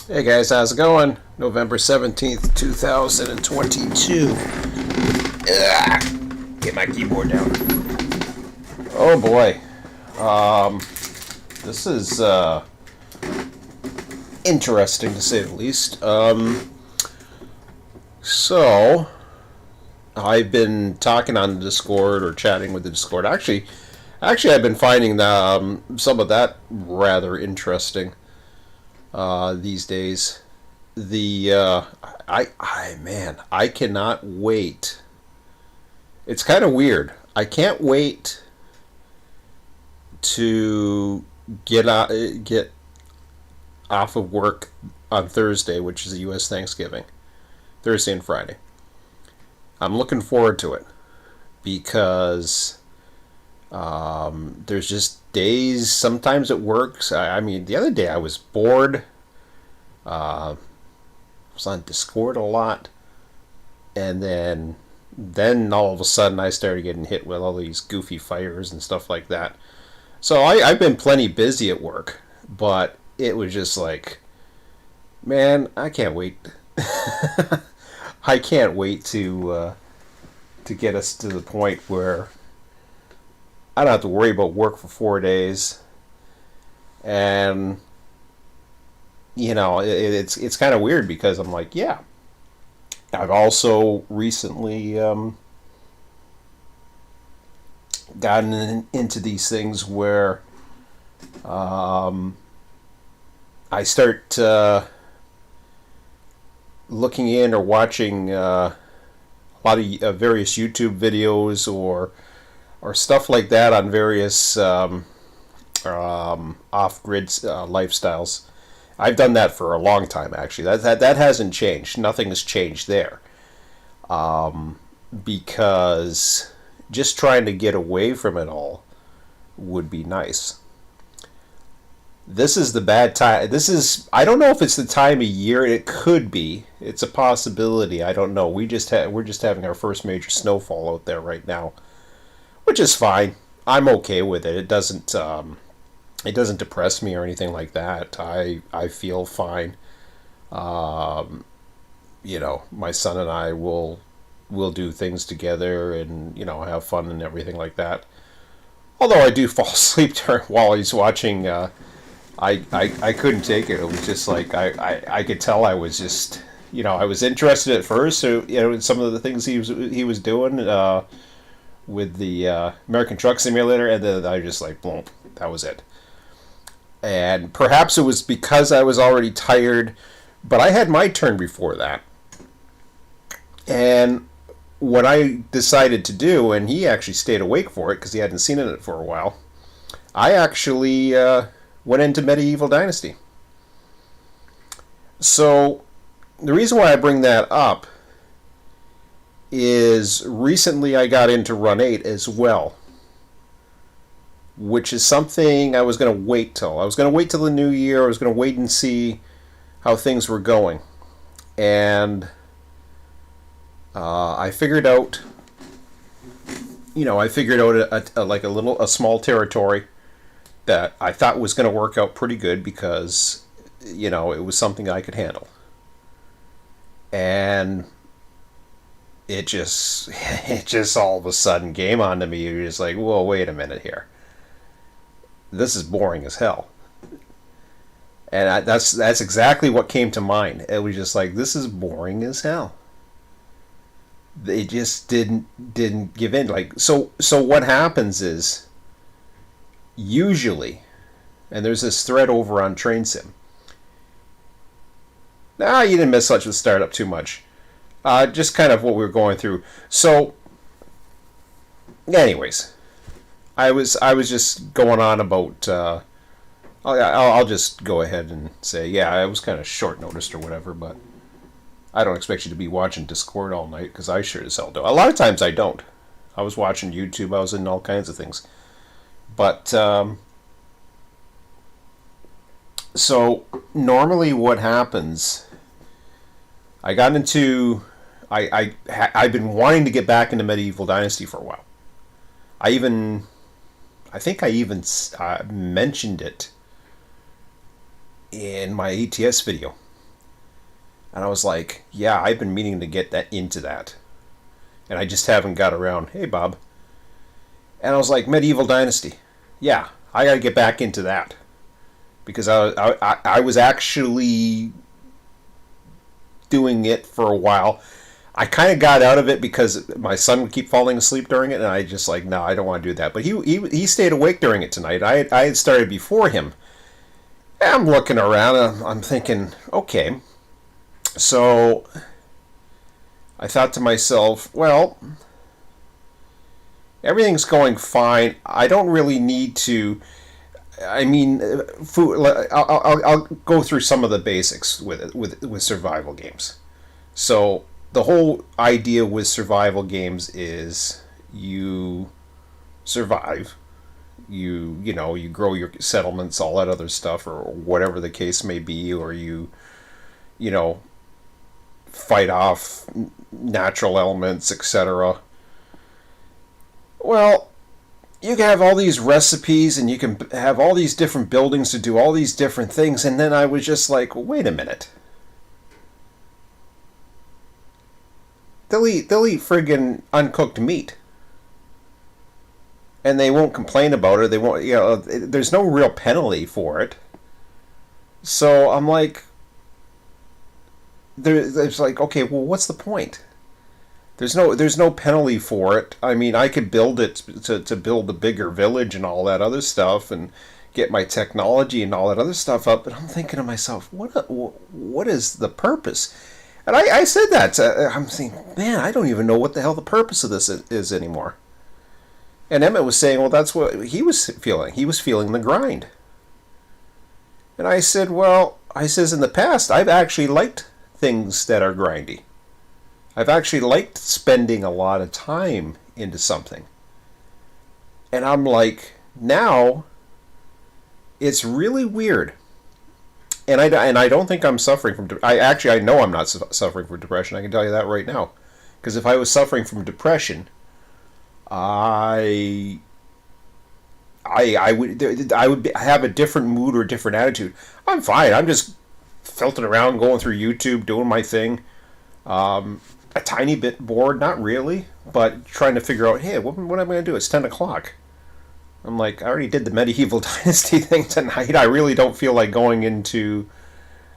Hey guys, how's it going? November 17th, 2022. Get my keyboard down. Oh boy. This is interesting to say the least. So, I've been talking on the Discord or chatting with the Discord. Actually, I've been finding some of that rather interesting these days. The man, I cannot wait. It's kind of weird. I can't wait to get off of work on Thursday, which is the U.S. Thanksgiving, Thursday and Friday. I'm looking forward to it because there's just days. Sometimes it works. I mean, the other day I was bored. I was on Discord a lot, and then all of a sudden I started getting hit with all these goofy fires and stuff like that. So I've been plenty busy at work, but it was just like, man, I can't wait. I can't wait to get us to the point where I don't have to worry about work for 4 days, and it's kind of weird because I'm like, yeah. I've also recently gotten into these things where I start looking in or watching a lot of various YouTube videos or stuff like that on various off-grid lifestyles. I've done that for a long time, actually. That hasn't changed. Nothing has changed there. Because just trying to get away from it all would be nice. This is the bad time. I don't know if it's the time of year. It could be. It's a possibility. I don't know. We're just having our first major snowfall out there right now, which is fine. I'm okay with it. It doesn't depress me or anything like that. I feel fine. Um, my son and I will do things together and have fun and everything like that. Although I do fall asleep while he's watching. I couldn't take it. It was just like I could tell I was just I was interested at first. So in some of the things he was doing with the American Truck Simulator, and then I just like boom, that was it. And perhaps it was because I was already tired, but I had my turn before that. And what I decided to do, and he actually stayed awake for it because he hadn't seen it for a while, I actually went into Medieval Dynasty. So the reason why I bring that up is recently I got into Run 8 as well, which is something I was going to wait till. I was going to wait till the new year. I was going to wait and see how things were going. And I figured out, like a small territory that I thought was going to work out pretty good because, it was something I could handle. And it just, it just all of a sudden came onto me. You're just like, whoa, wait a minute here. This is boring as hell. And that's exactly what came to mind. It was just like, this is boring as hell. They just didn't give in. Like, so what happens is usually, and there's this thread over on Train Sim. Nah, you didn't miss much with startup too much. Just kind of what we were going through. So, anyways, I was just going on about. I'll just go ahead and say, yeah, I was kind of short noticed or whatever, but I don't expect you to be watching Discord all night because I sure as hell do. A lot of times I don't. I was watching YouTube. I was in all kinds of things. But so normally what happens? I got into. I've been wanting to get back into Medieval Dynasty for a while. I think I even mentioned it in my ATS video. And I was like, yeah, I've been meaning to get that into that. And I just haven't got around. Hey, Bob. And I was like, Medieval Dynasty. Yeah, I got to get back into that. Because I was actually doing it for a while. I kind of got out of it because my son would keep falling asleep during it, and I just like, no, I don't want to do that. But he stayed awake during it tonight. I had started before him. And I'm looking around, and I'm thinking, okay. So I thought to myself, well, everything's going fine. I don't really need to. I mean, food. I'll go through some of the basics with it with survival games. So the whole idea with survival games is you survive. You grow your settlements, all that other stuff, or whatever the case may be, or you know fight off natural elements, etc. Well, you can have all these recipes and you can have all these different buildings to do all these different things, and then I was just like, wait a minute. They'll eat friggin' uncooked meat. And they won't complain about it. They won't, there's no real penalty for it. So I'm like, there's like, okay, well, what's the point? There's no penalty for it. I mean, I could build it to build a bigger village and all that other stuff and get my technology and all that other stuff up. But I'm thinking to myself, what is the purpose? And I said that. I'm thinking, man, I don't even know what the hell the purpose of this is anymore. And Emmett was saying, well, that's what he was feeling. He was feeling the grind. And I said, well, I says, in the past, I've actually liked things that are grindy. I've actually liked spending a lot of time into something. And I'm like, now, it's really weird. And I don't think I'm suffering from... I know I'm not suffering from depression. I can tell you that right now. Because if I was suffering from depression, I would have a different mood or a different attitude. I'm fine. I'm just filtering around, going through YouTube, doing my thing. A tiny bit bored, not really, but trying to figure out, hey, what am I going to do? It's 10 o'clock. I'm like, I already did the Medieval Dynasty thing tonight. I really don't feel like going into...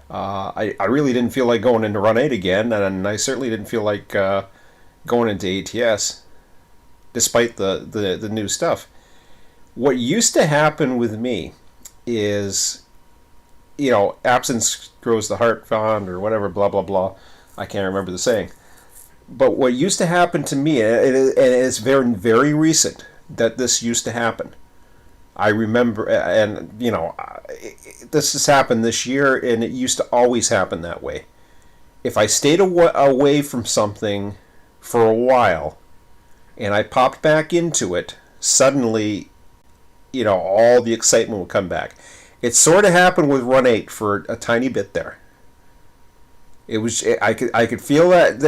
I really didn't feel like going into Run 8 again, and I certainly didn't feel like going into ATS, despite the new stuff. What used to happen with me is, absence grows the heart fond, or whatever, blah, blah, blah. I can't remember the saying. But what used to happen to me, and it's very, very recent that this used to happen. I remember, and, this has happened this year, and it used to always happen that way. If I stayed away from something for a while, and I popped back into it, suddenly, all the excitement would come back. It sort of happened with Run 8 for a tiny bit there. It was I could feel that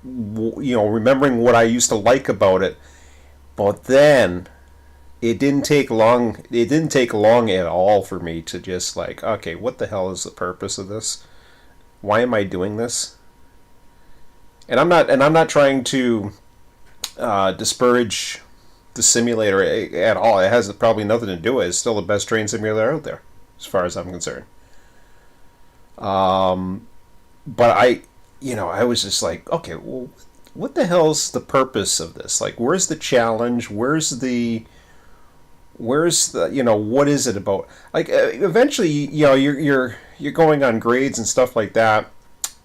remembering what I used to like about it, but then it didn't take long. It didn't take long at all for me to just like, okay, what the hell is the purpose of this? Why am I doing this? And I'm not trying to disparage the simulator at all. It has probably nothing to do with it. It's still the best train simulator out there, as far as I'm concerned. But I was just like, okay, well, what the hell's the purpose of this? Like, where's the challenge? Where's the, what is it about? Like, eventually, you're going on grades and stuff like that,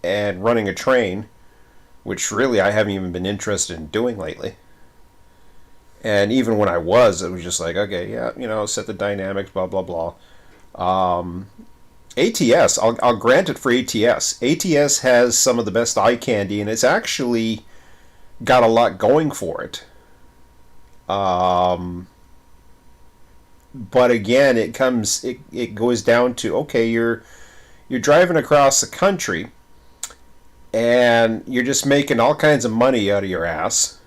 and running a train, which really I haven't even been interested in doing lately. And even when I was, it was just like, okay, yeah, set the dynamics, blah, blah, blah. ATS, I'll grant it for ATS. ATS has some of the best eye candy, and it's actually got a lot going for it. But again, it goes down to, okay, you're driving across the country, and you're just making all kinds of money out of your ass.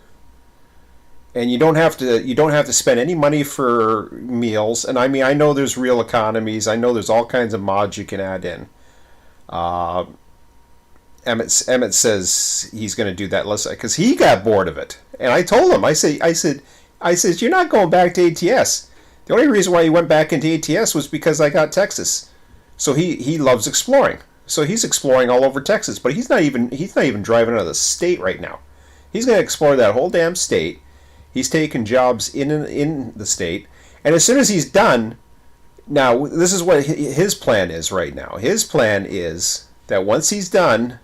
And you don't have to spend any money for meals. And I mean, I know there's real economies. I know there's all kinds of mods you can add in. Uh, Emmett says he's going to do that less because he got bored of it, and I told him, I said, you're not going back to ATS. The only reason why he went back into ATS was because I got Texas. So he loves exploring. So he's exploring all over Texas, but he's not even driving out of the state right now. He's going to explore that whole damn state. He's taking jobs in the state, and as soon as he's done, now this is what his plan is right now. His plan is that once he's done,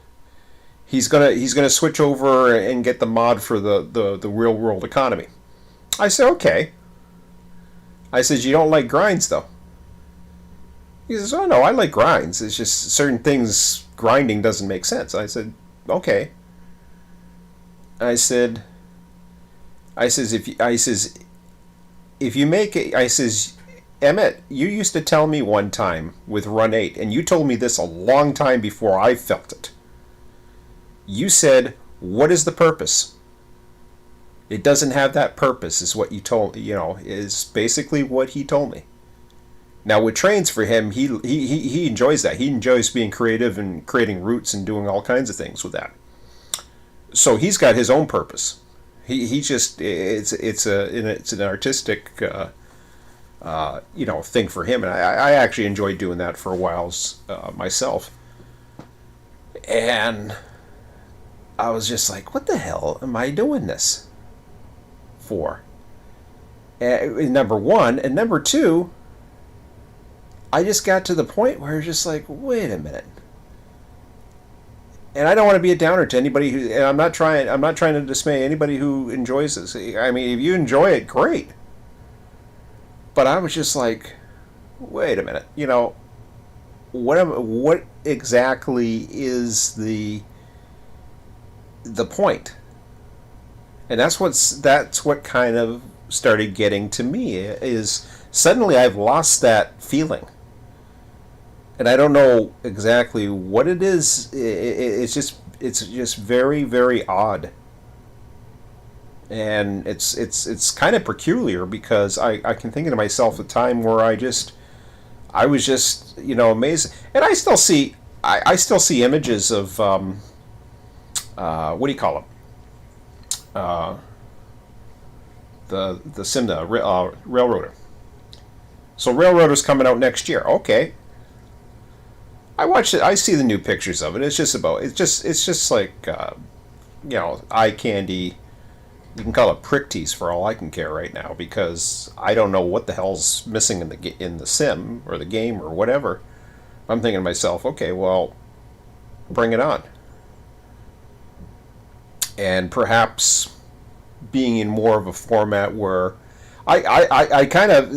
he's gonna switch over and get the mod for the real world economy. I said, okay. I said, you don't like grinds though. He says, oh no, I like grinds. It's just certain things grinding doesn't make sense. I said, okay. I said, I says if you make it, I says, Emmett, you used to tell me one time with Run 8, and you told me this a long time before I felt it. You said, what is the purpose? It doesn't have that purpose, is what you told, is basically what he told me. Now with trains for him, he enjoys that. He enjoys being creative and creating routes and doing all kinds of things with that. So he's got his own purpose. He just it's an artistic thing for him, and I actually enjoyed doing that for a while myself. And I was just like, what the hell am I doing this for? Number one, and number two, I just got to the point where it's just like, wait a minute. And I don't want to be a downer to anybody who, and I'm not trying to dismay anybody who enjoys this. I mean, if you enjoy it, great. But I was just like, wait a minute, what exactly is the point? And that's what kind of started getting to me, is suddenly I've lost that feeling. And I don't know exactly what it is. It's just very, very odd. And it's kind of peculiar because I can think of myself a time where I was just amazed. And I still see images of what do you call them? The Simda Railroader. So Railroader's coming out next year. Okay. I watched it. I see the new pictures of it. It's just like eye candy. You can call it prick tease for all I can care right now, because I don't know what the hell's missing in the sim or the game or whatever. I'm thinking to myself, okay, well, bring it on. And perhaps being in more of a format where I kind of,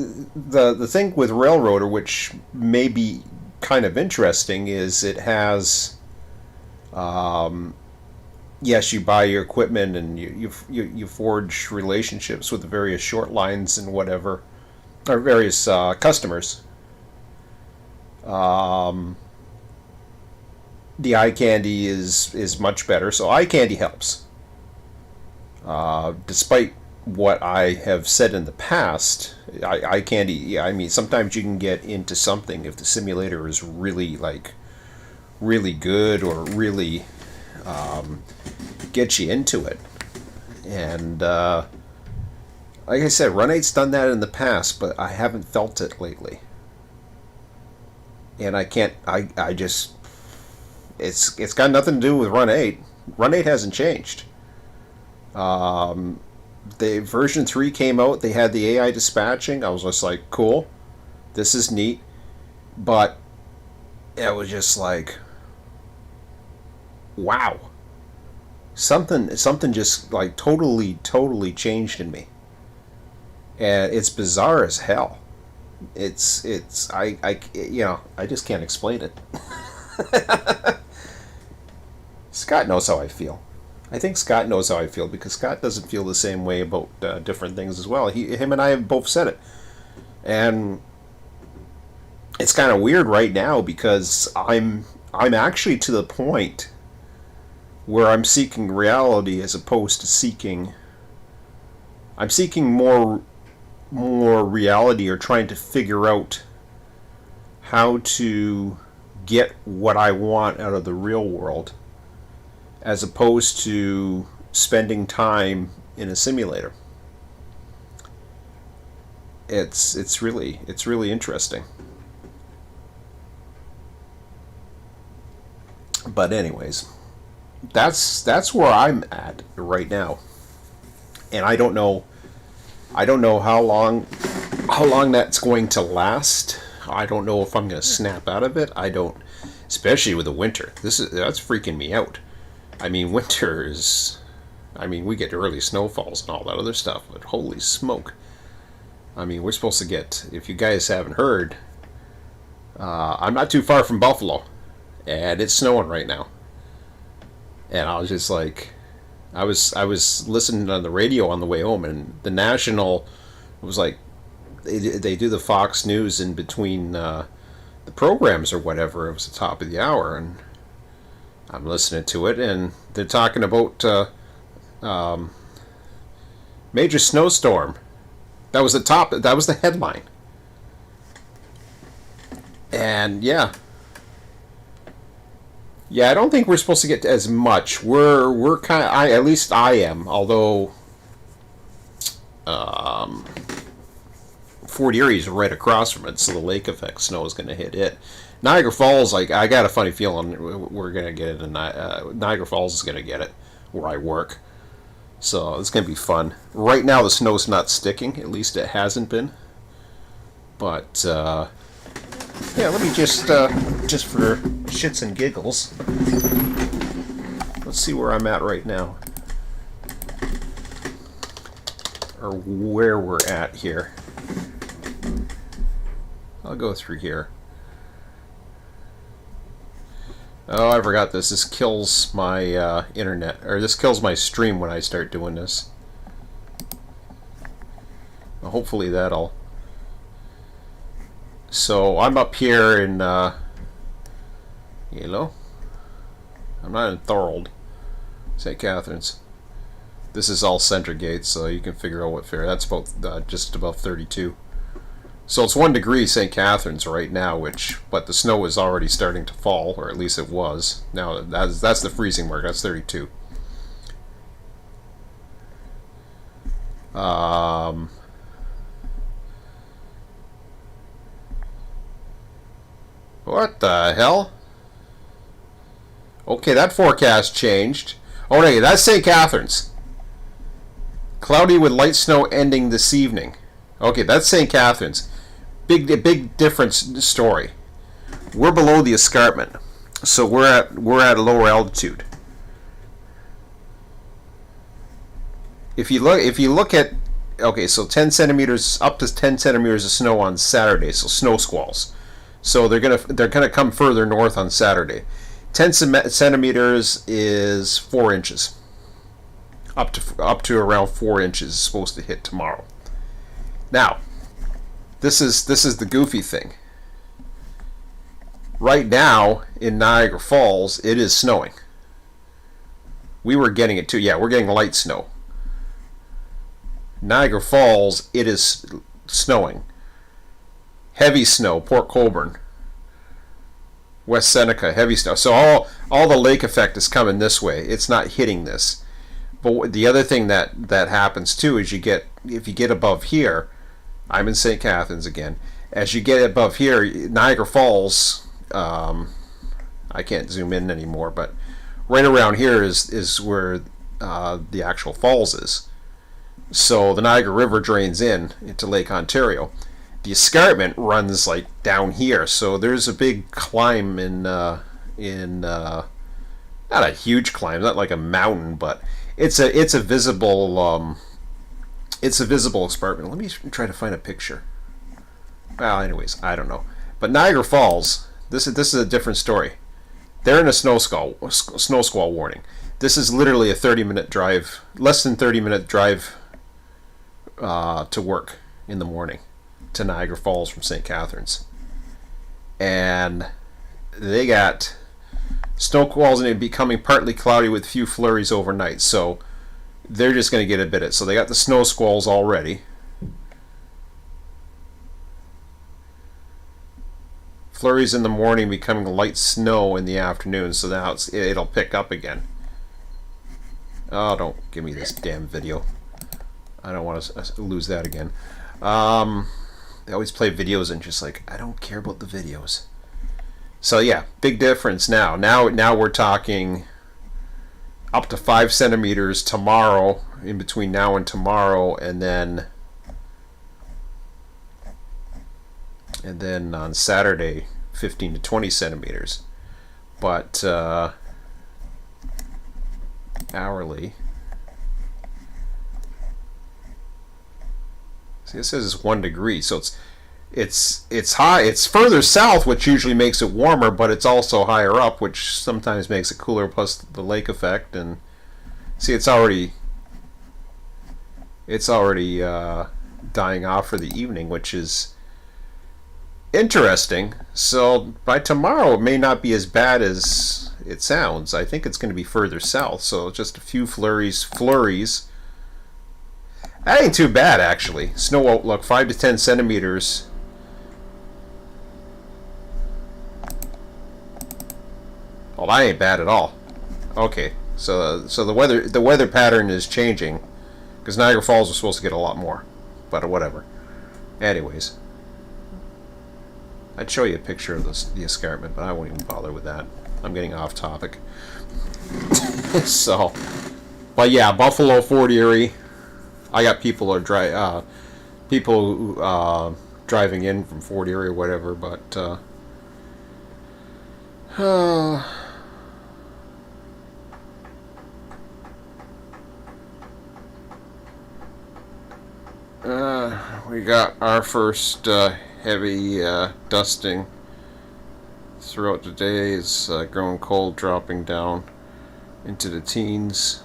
the thing with Railroader, which may be kind of interesting, is it has yes, you buy your equipment and you forge relationships with the various short lines and whatever, or various customers. The eye candy is much better, so eye candy helps. Despite what I have said in the past, eye candy. Yeah, I mean, sometimes you can get into something if the simulator is really good, or really get you into it. And like I said, Run 8's done that in the past, but I haven't felt it lately. And I can't. I just. It's got nothing to do with Run 8. Run 8 hasn't changed. The version 3 came out. They had the AI dispatching. I was just like, cool. This is neat. But it was just like, wow. Something just like totally changed in me. And it's bizarre as hell. I just can't explain it. Scott knows how I feel. I think Scott knows how I feel, because Scott doesn't feel the same way about different things as well. Him and I have both said it. And it's kind of weird right now, because I'm actually to the point where I'm seeking reality as opposed to seeking. I'm seeking more reality, or trying to figure out how to get what I want out of the real world, as opposed to spending time in a simulator. It's really interesting. But anyways, that's where I'm at right now, and I don't know how long that's going to last. I don't know if I'm going to snap out of it. I don't, especially with the winter. That's freaking me out. I mean, winter is, I mean, we get early snowfalls and all that other stuff, but holy smoke. I mean, we're supposed to get, if you guys haven't heard, I'm not too far from Buffalo, and it's snowing right now. And I was just like, I was listening on the radio on the way home, and the national was like, they do the Fox News in between the programs or whatever. It was the top of the hour, and I'm listening to it, and they're talking about major snowstorm. That was the top. That was the headline. And yeah, I don't think we're supposed to get as much. We're kind of, at least I am. Although Fort Erie's right across from it, so the lake effect snow is going to hit it. Niagara Falls, like, I got a funny feeling we're going to get it, and Niagara Falls is going to get it where I work. So it's going to be fun. Right now the snow's not sticking, at least it hasn't been. But yeah, let me just for shits and giggles, let's see where I'm at right now, or where we're at here. I'll go through here. Oh, I forgot this. This kills my internet, or this kills my stream when I start doing this. Well, hopefully that'll. So I'm up here in, I'm not in Thorold, St. Catharines. This is all center gates, so you can figure out what fair. That's about just above 32. So it's 1 degree St. Catharines right now, but the snow is already starting to fall, or at least it was. Now that's the freezing mark. That's 32. What the hell? Okay, that forecast changed. Oh, no, that's St. Catharines. Cloudy with light snow ending this evening. Okay, that's St. Catharines. Big difference story. We're below the escarpment, so we're at a lower altitude. If you look at, okay, so 10 centimeters, up to 10 centimeters of snow on Saturday, so snow squalls. So they're gonna come further north on Saturday. 10 centimeters is 4 inches. Up to around 4 inches is supposed to hit tomorrow. Now, this is the goofy thing. Right now in Niagara Falls, it is snowing. We were getting it too. Yeah, we're getting light snow. Niagara Falls, it is snowing. Heavy snow, Port Colborne, West Seneca, heavy snow. So all the lake effect is coming this way. It's not hitting this. But the other thing that happens too is if you get above here, I'm in St. Catharines again. As you get above here, Niagara Falls, I can't zoom in anymore, but right around here is where the actual falls is. So the Niagara River drains into Lake Ontario. The escarpment runs like down here, so there's a big climb in not a huge climb, not like a mountain, but it's a visible escarpment. Let me try to find a picture. Well, anyways, I don't know. But Niagara Falls, this is a different story. They're in a snow squall warning. This is literally a 30-minute drive, less than 30-minute drive to work in the morning to Niagara Falls from St. Catharines. And they got snow squalls and it becoming partly cloudy with few flurries overnight. So they're just going to get a bit of it. So they got the snow squalls already. Flurries in the morning, becoming light snow in the afternoon. So now it'll pick up again. Oh, don't give me this damn video. I don't want to lose that again. They always play videos and just like, I don't care about the videos. So yeah, big difference now. Now we're talking up to 5 centimeters tomorrow, in between now and tomorrow, and then on Saturday 15 to 20 centimeters. But hourly, see, it says it's 1 degree, so it's high. It's further south, which usually makes it warmer, but it's also higher up, which sometimes makes it cooler. Plus the lake effect, and see, it's already dying off for the evening, which is interesting. So by tomorrow, it may not be as bad as it sounds. I think it's going to be further south, so just a few flurries. That ain't too bad, actually. Snow outlook, 5 to 10 centimeters. Well, that ain't bad at all. Okay, so the weather pattern is changing, because Niagara Falls was supposed to get a lot more, but whatever. Anyways, I'd show you a picture of the escarpment, but I won't even bother with that. I'm getting off topic. So, but yeah, Buffalo, Fort Erie. I got people driving in from Fort Erie or whatever, but we got our first heavy dusting throughout the day. It's growing cold, dropping down into the teens.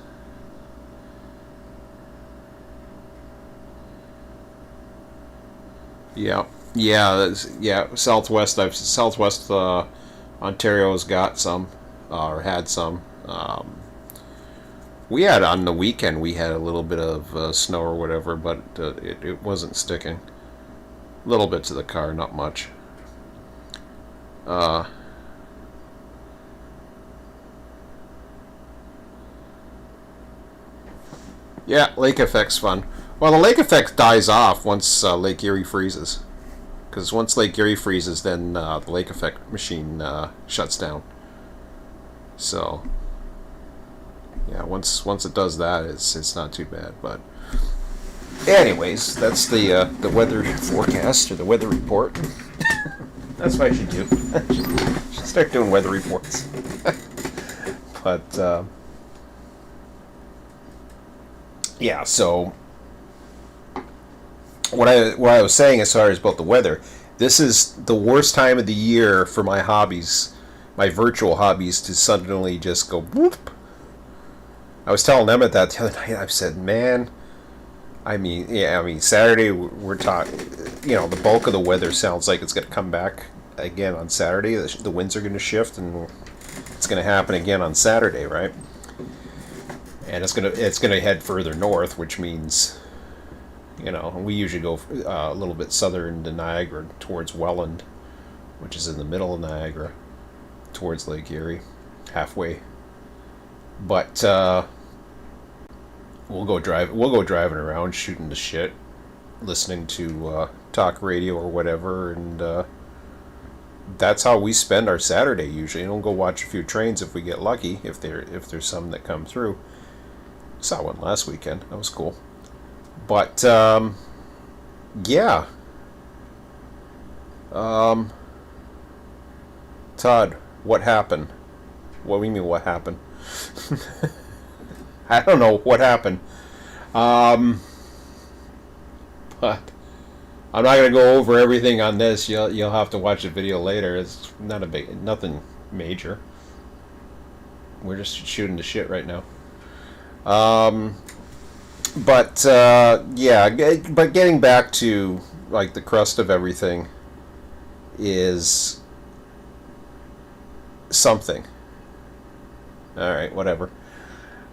Yeah. Southwest Ontario's got some, or had some. We had on the weekend. We had a little bit of snow or whatever, but it wasn't sticking. A little bit to the car, not much. Yeah, lake effect's fun. Well, the lake effect dies off once Lake Erie freezes. Because once Lake Erie freezes, then the lake effect machine shuts down. So, yeah, once it does that, it's not too bad. But, anyways, that's the weather forecast, or the weather report. That's what I should do. I should start doing weather reports. But, yeah, so what I was saying as far as about the weather, this is the worst time of the year for my hobbies, my virtual hobbies, to suddenly just go whoop. I was telling Emmett that the other night. I said, man, I mean Saturday we're talking, the bulk of the weather sounds like it's going to come back again on Saturday. The winds are going to shift, and it's going to happen again on Saturday, right? And it's gonna head further north, which means, we usually go a little bit southern to Niagara, towards Welland, which is in the middle of Niagara, towards Lake Erie, halfway. But we'll go driving around, shooting the shit, listening to talk radio or whatever, and that's how we spend our Saturday usually. We'll go watch a few trains if we get lucky, if there's some that come through. Saw one last weekend. That was cool. But, yeah. Todd, what happened? What do you mean, what happened? I don't know what happened. But I'm not going to go over everything on this. You'll have to watch the video later. It's nothing major. We're just shooting the shit right now. But getting back to like the crust of everything is something. All right, whatever.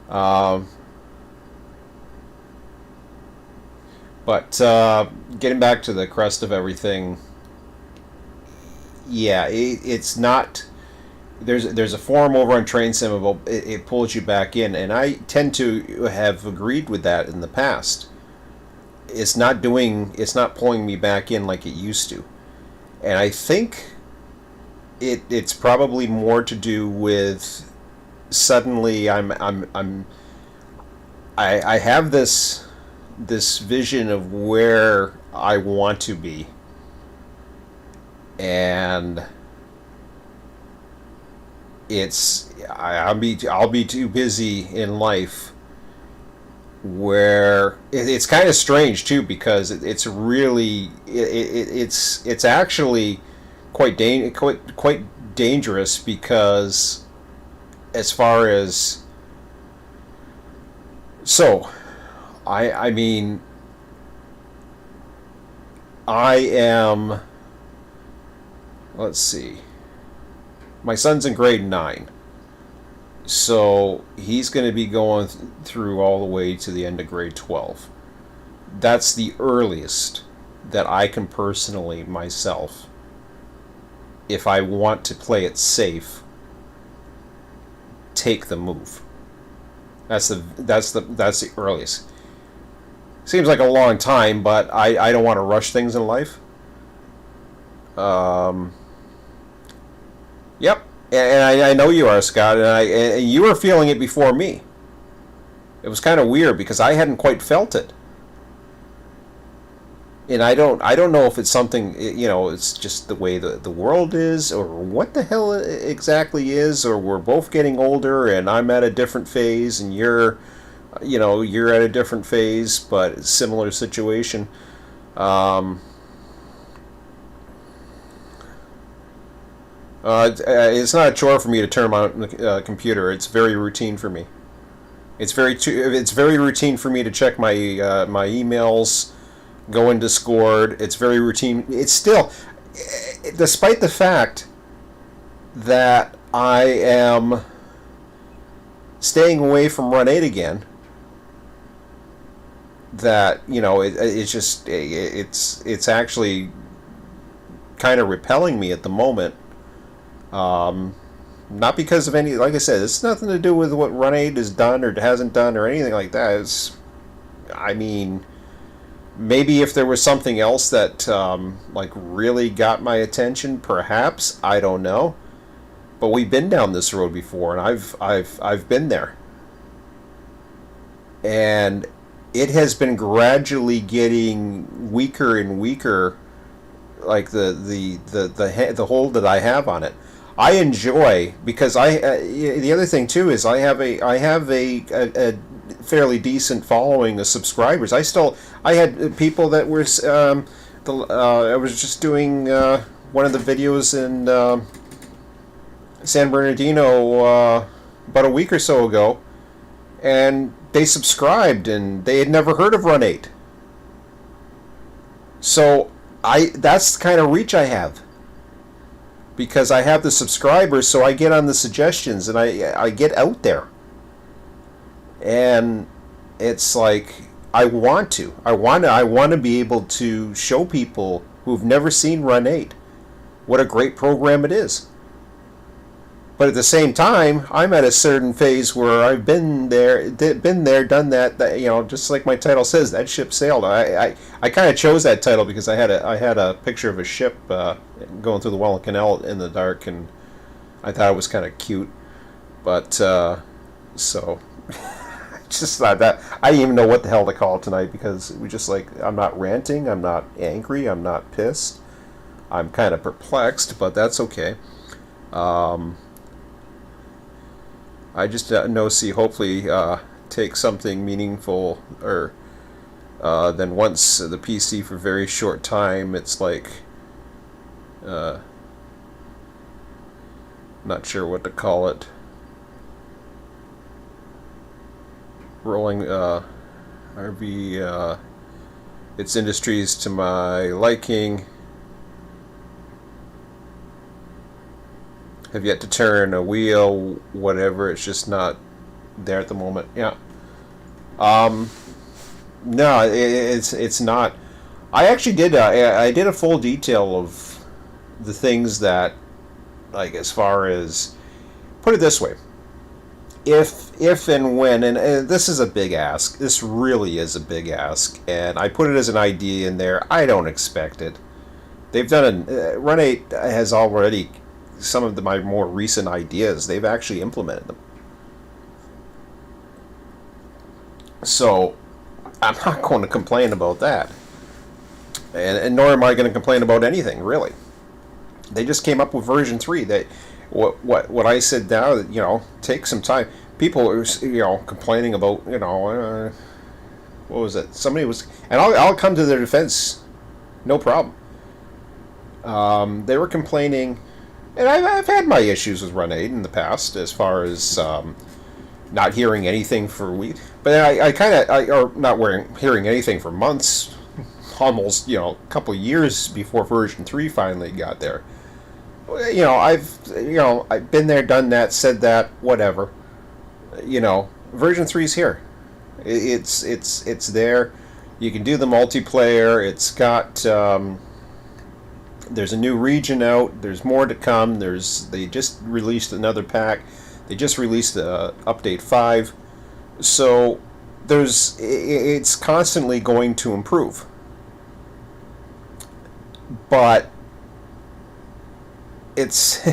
But getting back to the crust of everything, yeah, it's not. There's a forum over on Train Sim about it pulls you back in, and I tend to have agreed with that in the past. It's not pulling me back in like it used to, and I think it's probably more to do with suddenly I have this vision of where I want to be, and I'll be too busy in life where it's kind of strange too, because it's really it's actually quite dangerous, because as far as so I mean I am, let's see, my son's in grade 9, so he's going to be going through all the way to the end of grade 12. That's the earliest that I can personally myself, if I want to play it safe, take the move. That's the earliest. Seems like a long time, but I don't want to rush things in life. Um, yep, and I know you are, Scott, and you were feeling it before me. It was kind of weird because I hadn't quite felt it, and I don't know if it's something, it's just the way the world is, or what the hell it exactly is, or we're both getting older and I'm at a different phase and you're at a different phase, but similar situation. Um, it's not a chore for me to turn on the computer. It's very routine for me. It's very routine for me to check my emails, go in Discord. It's very routine. It's still, despite the fact that I am staying away from Run 8 again, that it's just it's actually kind of repelling me at the moment. Um, Not because of any, like I said, it's nothing to do with what Run 8 has done or hasn't done or anything like that. I mean, maybe if there was something else that like really got my attention, perhaps, I don't know. But we've been down this road before, and I've been there, and it has been gradually getting weaker and weaker, like the hold that I have on it. I enjoy, because the other thing too is I have a fairly decent following of subscribers. I had people that were I was just doing one of the videos in San Bernardino about a week or so ago, and they subscribed and they had never heard of Run 8. So that's the kind of reach I have, because I have the subscribers, so I get on the suggestions and I get out there. And it's like I want to be able to show people who've never seen Run 8 what a great program it is. But at the same time, I'm at a certain phase where I've been there, done that. Just like my title says, that ship sailed. I kind of chose that title because I had a picture of a ship going through the Welland Canal in the dark, and I thought it was kind of cute. But so just thought that I didn't even know what the hell to call it tonight, because we just, like, I'm not ranting, I'm not angry, I'm not pissed. I'm kind of perplexed, but that's okay. Um, I just hopefully take something meaningful, or then once the PC for a very short time, it's like not sure what to call it. Rolling RV, its industries to my liking. Have yet to turn a wheel, whatever. It's just not there at the moment. Yeah. Um, no, it's not. I actually did. I did a full detail of the things that, like, as far as, put it this way, if and when, and this is a big ask, this really is a big ask, and I put it as an idea in there. I don't expect it. They've done Run 8 has already, some of my more recent ideas, they've actually implemented them. So I'm not going to complain about that, and nor am I going to complain about anything really. They just came up with version 3. That what I said now, that, take some time. People are, complaining about, what was it? Somebody was, and I'll come to their defense, no problem. They were complaining, and I've had my issues with Run 8 in the past, as far as not hearing anything for weeks. But I kind of, or not hearing anything for months, almost, a couple of years before version 3 finally got there. I've been there, done that, said that, whatever. Version 3's here. It's there. You can do the multiplayer. It's got there's a new region out. There's more to come. They just released another pack. They just released update 5. So it's constantly going to improve. But it's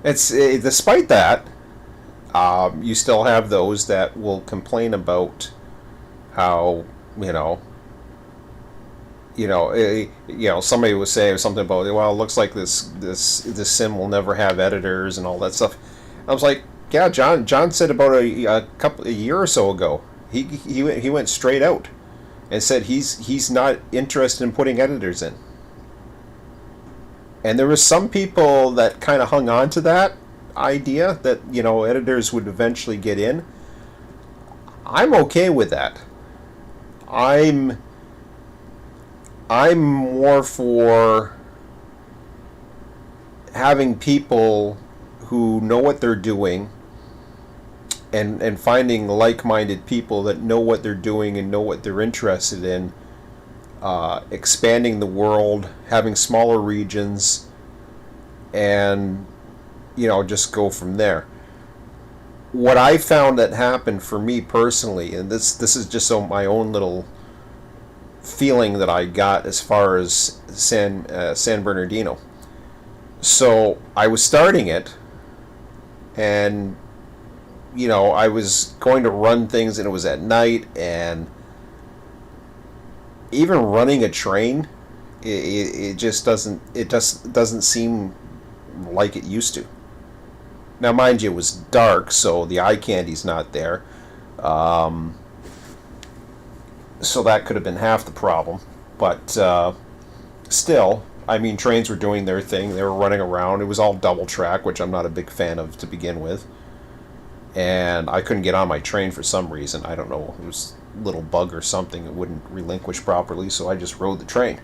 despite that, you still have those that will complain about how somebody was saying something about, well, it looks like this sim will never have editors and all that stuff. I was like, yeah, John said about a year or so ago, he went straight out and said he's not interested in putting editors in. And there was some people that kind of hung on to that idea that, editors would eventually get in. I'm okay with that. I'm more for having people who know what they're doing, and finding like-minded people that know what they're doing and know what they're interested in, expanding the world, having smaller regions, and just go from there. What I found that happened for me personally, and this is just my own little feeling that I got as far as San Bernardino. So I was starting it, and I was going to run things, and it was at night, and even running a train, it just doesn't seem like it used to. Now, mind you, it was dark, so the eye candy's not there. So that could have been half the problem. But still, I mean, trains were doing their thing. They were running around. It was all double track, which I'm not a big fan of to begin with. And I couldn't get on my train for some reason. I don't know. It was a little bug or something. It wouldn't relinquish properly, so I just rode the train.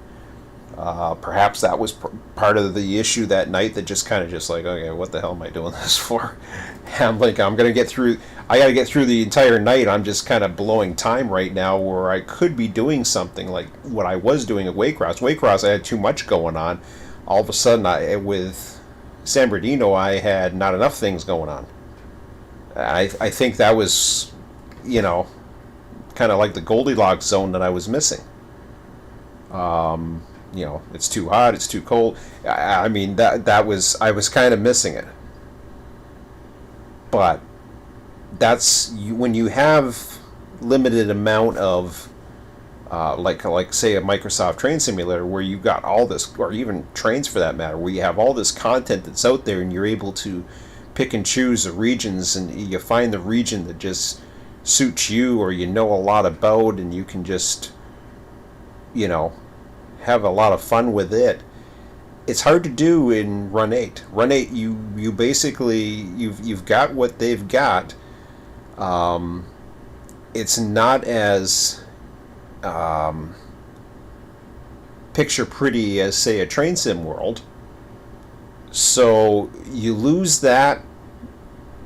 Perhaps that was part of the issue that night, that just kind of just like, okay, what the hell am I doing this for? I'm like, I got to get through the entire night. I'm just kind of blowing time right now, where I could be doing something like what I was doing at Waycross. Waycross, I had too much going on. All of a sudden, with San Bernardino, I had not enough things going on. I think that was, kind of like the Goldilocks zone that I was missing. It's too hot, it's too cold. I mean, I was kind of missing it. But that's when you have limited amount of, like say a Microsoft Train Simulator, where you got all this, or even trains for that matter, where you have all this content that's out there, and you're able to pick and choose the regions, and you find the region that just suits you, or a lot about, and you can just have a lot of fun with it. It's hard to do in Run 8. Run 8, you basically you've got what they've got. It's not as picture pretty as, say, a train sim world. So you lose that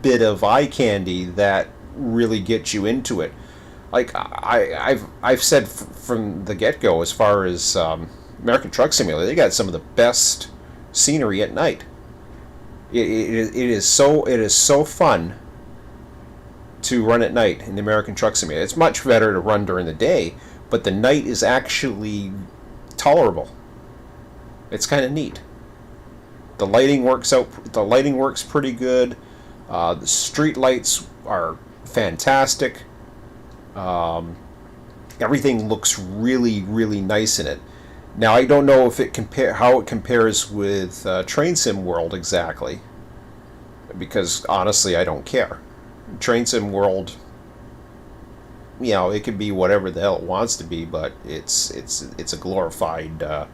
bit of eye candy that really gets you into it. Like I've said from the get-go, as far as American Truck Simulator, they got some of the best scenery at night. It is so fun to run at night in the American Truck Simulator. It's much better to run during the day, but the night is actually tolerable. It's kind of neat. The lighting works out. The lighting works pretty good. The street lights are fantastic. Everything looks really, really nice in it. Now I don't know if how it compares with Train Sim World exactly, because honestly I don't care. Train Sim World, it could be whatever the hell it wants to be, but it's a glorified, uh,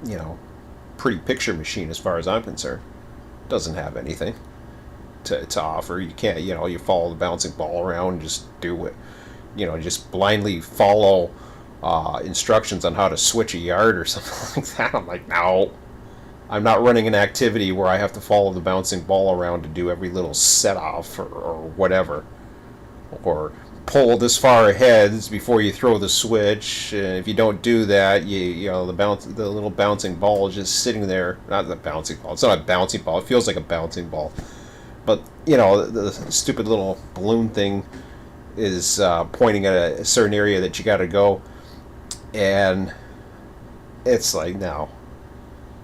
you know, pretty picture machine as far as I'm concerned. Doesn't have anything to offer. You can't, you follow the bouncing ball around, just do it, just blindly follow instructions on how to switch a yard or something like that. I'm like, no, I'm not running an activity where I have to follow the bouncing ball around to do every little set off or whatever, or pull this far ahead before you throw the switch. And if you don't do that, the little bouncing ball is just sitting there. Not the bouncing ball. It's not a bouncing ball. It feels like a bouncing ball, but the stupid little balloon thing is pointing at a certain area that you got to go, and it's like no.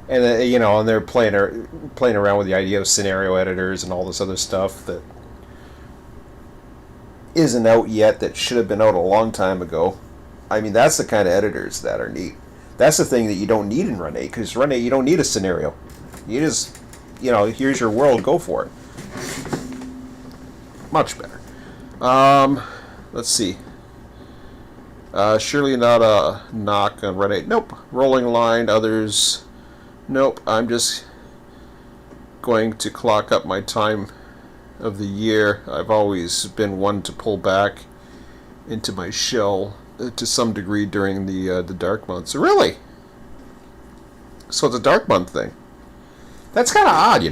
And and they're playing around with the idea of scenario editors and all this other stuff that isn't out yet, that should have been out a long time ago. I mean, that's the kind of editors that are neat. That's the thing that you don't need in Run 8, because Run 8, you don't need a scenario. You just, here's your world, go for it. Much better. Let's see. Surely not a knock on Run 8. Nope. Rolling line, others. Nope. I'm just going to clock up my time of the year. I've always been one to pull back into my shell to some degree during the dark months. Really? So it's a dark month thing. That's kind of odd,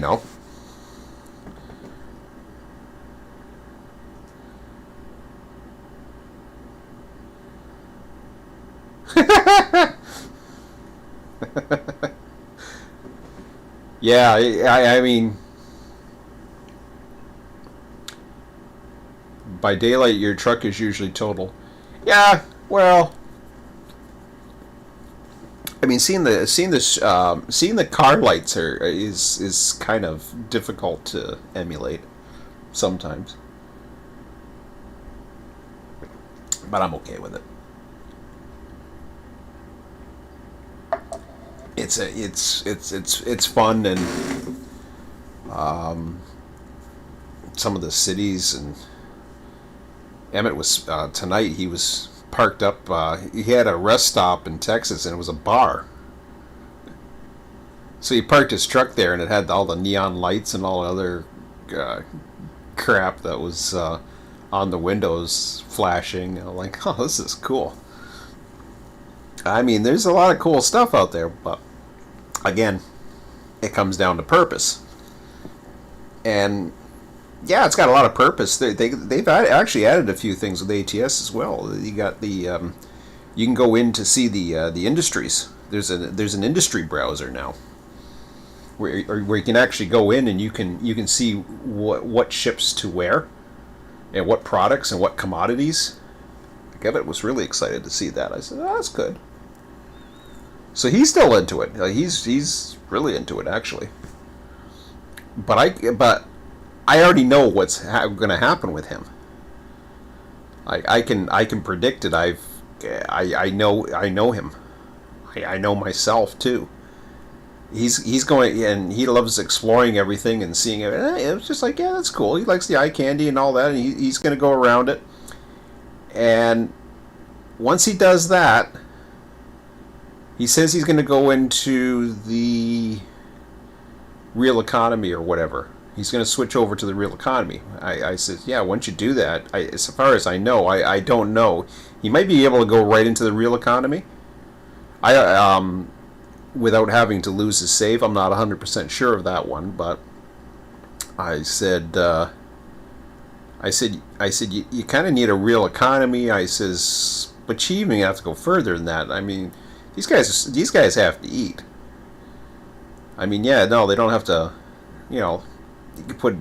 Yeah, I mean, by daylight your truck is usually total. Yeah, well, I mean, seeing the car lights is kind of difficult to emulate sometimes, but I'm okay with it. It's fun, and um, some of the cities, and Emmett was tonight. He was parked up. He had a rest stop in Texas, and it was a bar. So he parked his truck there, and it had all the neon lights and all the other uh, crap that was on the windows flashing. And I'm like, oh, this is cool. I mean, there's a lot of cool stuff out there, but again, it comes down to purpose. And yeah, it's got a lot of purpose. They've actually added a few things with ATS as well. You got you can go in to see the industries. There's an industry browser now where you can actually go in, and you can see what ships to where, and what products and what commodities. Gevitt was really excited to see that. I said, oh, that's good. So he's still into it. He's really into it, actually. But I already know what's going to happen with him. I can predict it. I know him. I know myself too. He's going, and he loves exploring everything and seeing it. It was just like, yeah, that's cool. He likes the eye candy and all that, and he's going to go around it. And once he does that, he says he's going to go into the real economy or whatever. He's going to switch over to the real economy. I said, yeah, once you do that, as far as I know, I don't know. He might be able to go right into the real economy. Without having to lose his save. I'm not 100% sure of that one, but I said, you kind of need a real economy. I says, but you even have to go further than that. I mean, these guys have to eat. I mean, yeah, no, they don't have to. You know, you could put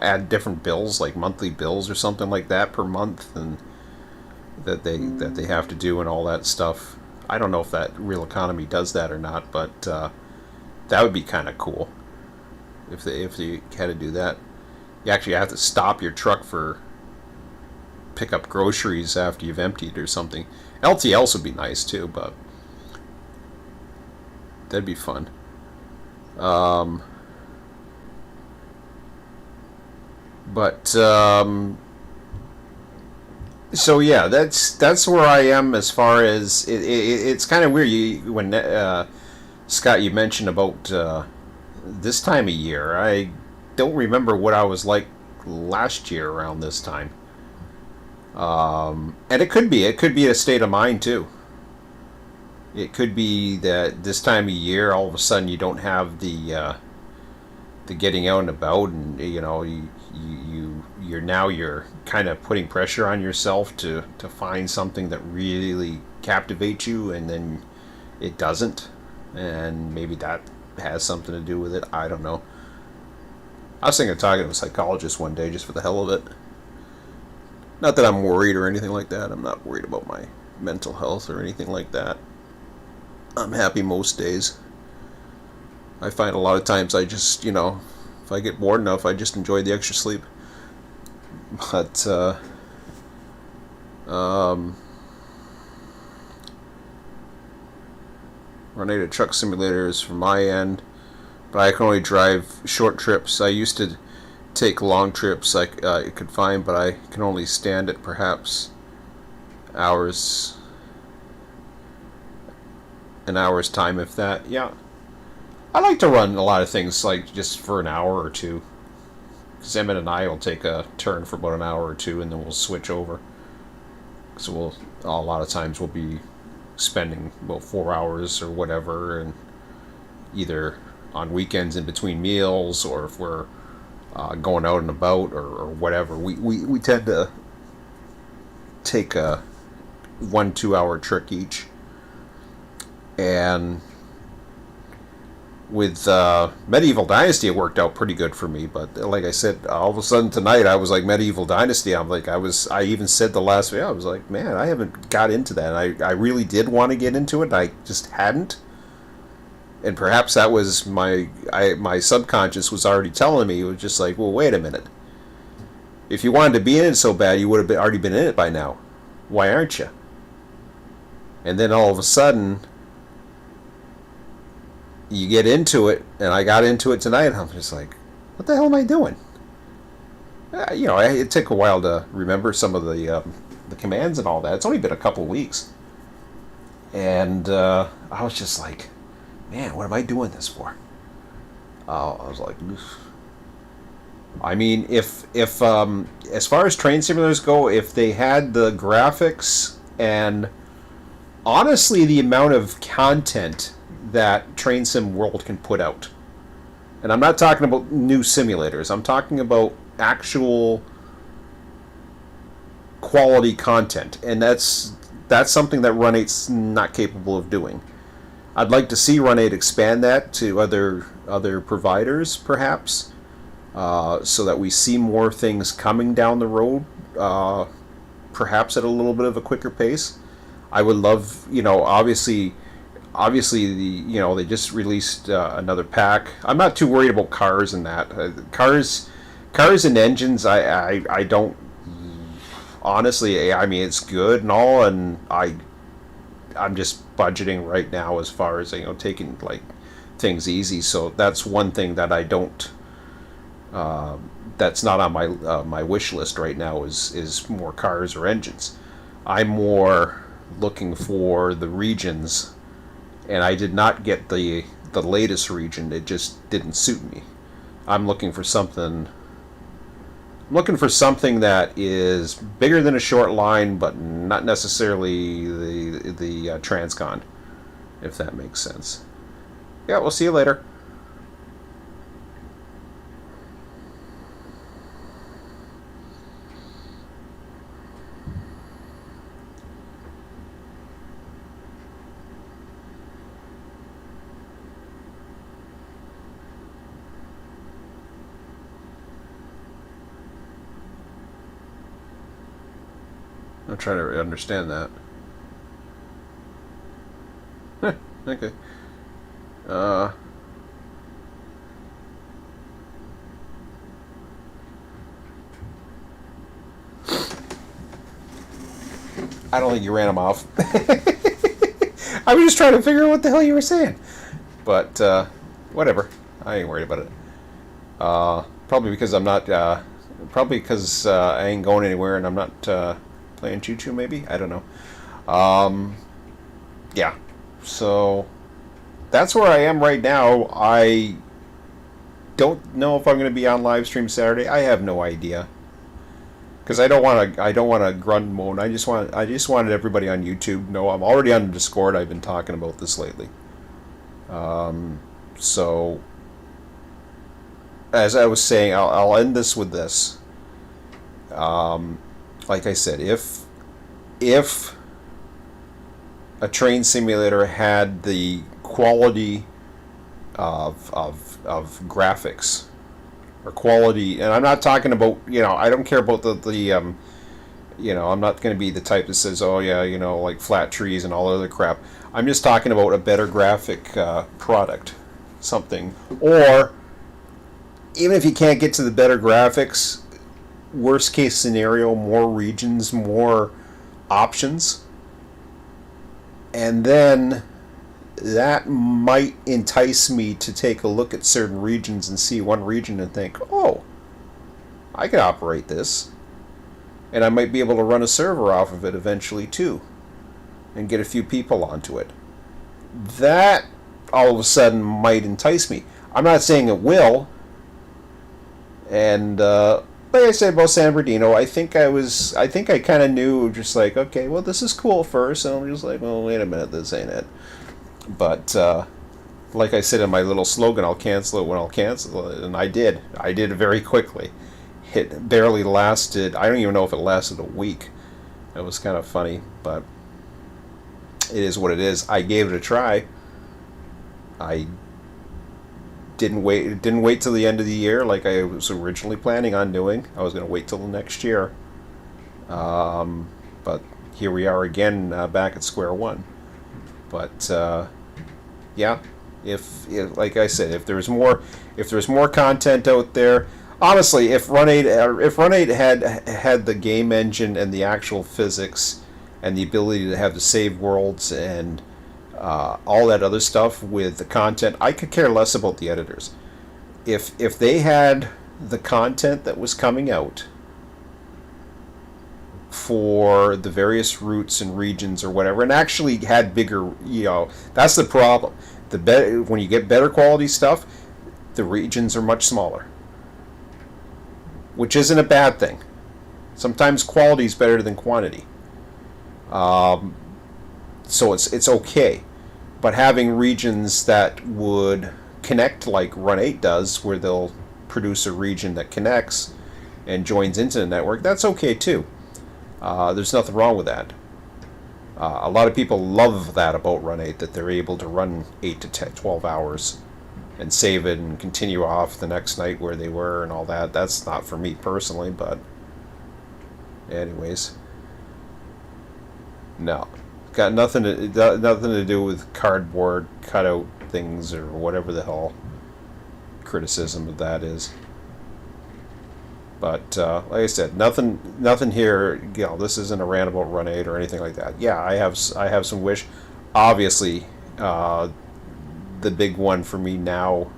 add different bills like monthly bills or something like that per month, and that they have to do and all that stuff. I don't know if that real economy does that or not, but that would be kind of cool if you had to do that. You actually have to stop your truck for pick up groceries after you've emptied or something. LTLs would be nice too, but that'd be fun. Um, but so yeah, that's where I am as far as it's kind of weird. When Scott, you mentioned about this time of year. I don't remember what I was like last year around this time. And it could be a state of mind too. It could be that this time of year, all of a sudden, you don't have the getting out and about, and you're kind of putting pressure on yourself to find something that really captivates you, and then it doesn't, and maybe that has something to do with it. I don't know. I was thinking of talking to a psychologist one day just for the hell of it. Not that I'm worried or anything like that. I'm not worried about my mental health or anything like that. I'm happy most days. I find a lot of times I just, if I get bored enough, I just enjoy the extra sleep. But, um, running a truck simulator is from my end, but I can only drive short trips. I used to take long trips I could find, but I can only stand it perhaps hours, an hour's time, if that. Yeah, I like to run a lot of things like just for an hour or two. Because Emmett and I will take a turn for about an hour or two, and then we'll switch over. So a lot of times we'll be spending about 4 hours or whatever, and either on weekends in between meals, or if we're going out and about, or whatever. We tend to take a 1 2 hour trick each. And with Medieval Dynasty, it worked out pretty good for me. But like I said, all of a sudden tonight, I was like Medieval Dynasty. I even said the last video, I was like, man, I haven't got into that. I really did want to get into it. I just hadn't. And perhaps that was my subconscious was already telling me. It was just like, well, wait a minute. If you wanted to be in it so bad, you would have already been in it by now. Why aren't you? And then all of a sudden, you get into it, and I got into it tonight, and I'm just like, what the hell am I doing? It took a while to remember some of the commands and all that. It's only been a couple weeks. And I was just like, man, what am I doing this for? I was like, oof. I mean, if as far as train simulators go, if they had the graphics and honestly the amount of content that Train Sim World can put out, and I'm not talking about new simulators, I'm talking about actual quality content, and that's something that Run 8's not capable of doing. I'd like to see Run 8 expand that to other providers, perhaps, so that we see more things coming down the road, perhaps at a little bit of a quicker pace. I would love, obviously they just released another pack. I'm not too worried about cars and that. Cars and engines, I don't honestly. I mean, it's good and all, and I'm just budgeting right now as far as taking like things easy. So that's one thing that I don't. That's not on my wish list right now. Is more cars or engines. I'm more looking for the regions, and I did not get the latest region. It just didn't suit me. I'm looking for something. I'm looking for something that is bigger than a short line, but not necessarily the Transcon, if that makes sense. Yeah, we'll see you later. I'm trying to understand that. Okay. Uh, I don't think you ran him off. I was just trying to figure out what the hell you were saying. But whatever. I ain't worried about it. Probably because I'm not. Probably because I ain't going anywhere and I'm not playing Choo Choo. Maybe I don't know. Um, yeah. So that's where I am right now. I don't know if I'm going to be on live stream Saturday. I have no idea because I don't want to. I don't want to grunt moan. I just want. I just wanted everybody on YouTube to know I'm already on Discord. I've been talking about this lately. So as I was saying, I'll end this with this. Like I said, if a train simulator had the quality of graphics or quality, and I'm not talking about, I don't care about the I'm not going to be the type that says, oh yeah, like flat trees and all other crap. I'm just talking about a better graphic product, something, or even if you can't get to the better graphics, worst case scenario, more regions, more options, and then that might entice me to take a look at certain regions and see one region and think, oh, I can operate this, and I might be able to run a server off of it eventually too, and get a few people onto it. That all of a sudden might entice me. I'm not saying it will, and like I said about San Bernardino, I think I kind of knew, just like, okay, well, this is cool first, and I'm just like, well, wait a minute, this ain't it. But like I said in my little slogan, I'll cancel it when I'll cancel it, and I did. I did very quickly. It barely lasted. I don't even know if it lasted a week. It was kind of funny, but it is what it is. I gave it a try. I didn't wait till the end of the year like I was originally planning on doing. I was going to wait till the next year. But here we are again, back at square one. But yeah, if like I said, if there's more content out there, honestly, if Run 8 had the game engine and the actual physics and the ability to have the save worlds and all that other stuff with the content, I could care less about the editors. If they had the content that was coming out for the various routes and regions or whatever, and actually had bigger, that's the problem. When you get better quality stuff, the regions are much smaller, which isn't a bad thing. Sometimes quality is better than quantity. So it's okay. But having regions that would connect like Run 8 does, where they'll produce a region that connects and joins into the network, that's okay too. There's nothing wrong with that. A lot of people love that about Run 8, that they're able to run 8 to 10, 12 hours and save it and continue off the next night where they were and all that. That's not for me personally, but anyways. No. Got nothing to do with cardboard cutout things or whatever the hell criticism of that is. But like I said, nothing here. This isn't a rant about Run 8 or anything like that. Yeah, I have some wish. Obviously, the big one for me now,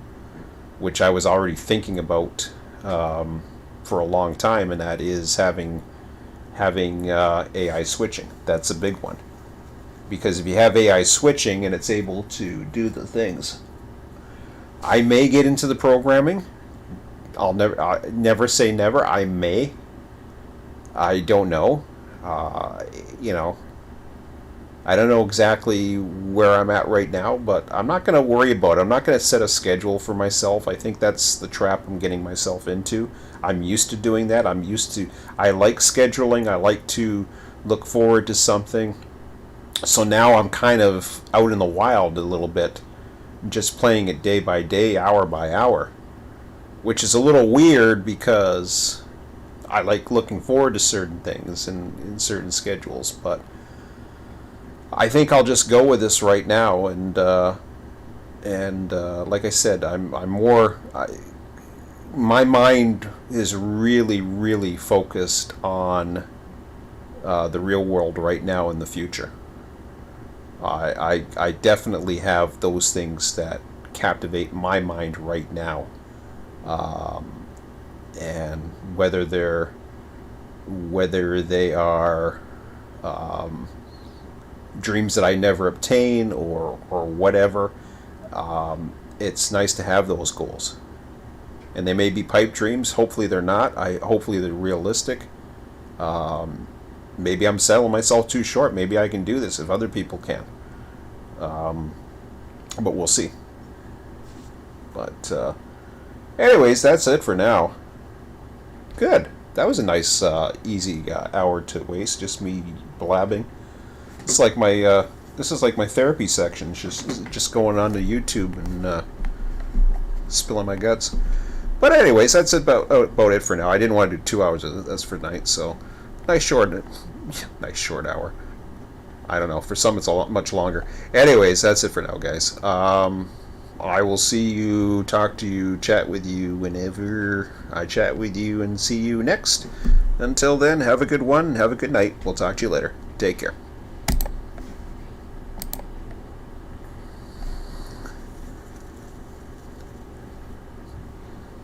which I was already thinking about for a long time, and that is having AI switching. That's a big one. Because if you have AI switching and it's able to do the things, I may get into the programming. I'll never say never. I may. I don't know. I don't know exactly where I'm at right now, but I'm not going to worry about it. I'm not going to set a schedule for myself. I think that's the trap I'm getting myself into. I'm used to doing that. I like scheduling. I like to look forward to something. So now I'm kind of out in the wild a little bit, just playing it day by day, hour by hour, which is a little weird because I like looking forward to certain things in certain schedules, but I think I'll just go with this right now. And like I said, I'm more. My mind is really, really focused on the real world right now and the future. I definitely have those things that captivate my mind right now, and whether they are dreams that I never obtain or whatever. It's nice to have those goals, and they may be pipe dreams. Hopefully they're not. Hopefully they're realistic. Maybe I'm selling myself too short. Maybe I can do this if other people can. But we'll see. But anyways, that's it for now. Good. That was a nice, easy hour to waste. Just me blabbing. It's like my this is like my therapy section. It's just going on to YouTube and spilling my guts. But anyways, that's about it for now. I didn't want to do 2 hours of this for tonight, so nice short hour. I don't know. For some, it's much longer. Anyways, that's it for now, guys. I will see you, talk to you, chat with you whenever I chat with you, and see you next. Until then, have a good one. Have a good night. We'll talk to you later. Take care.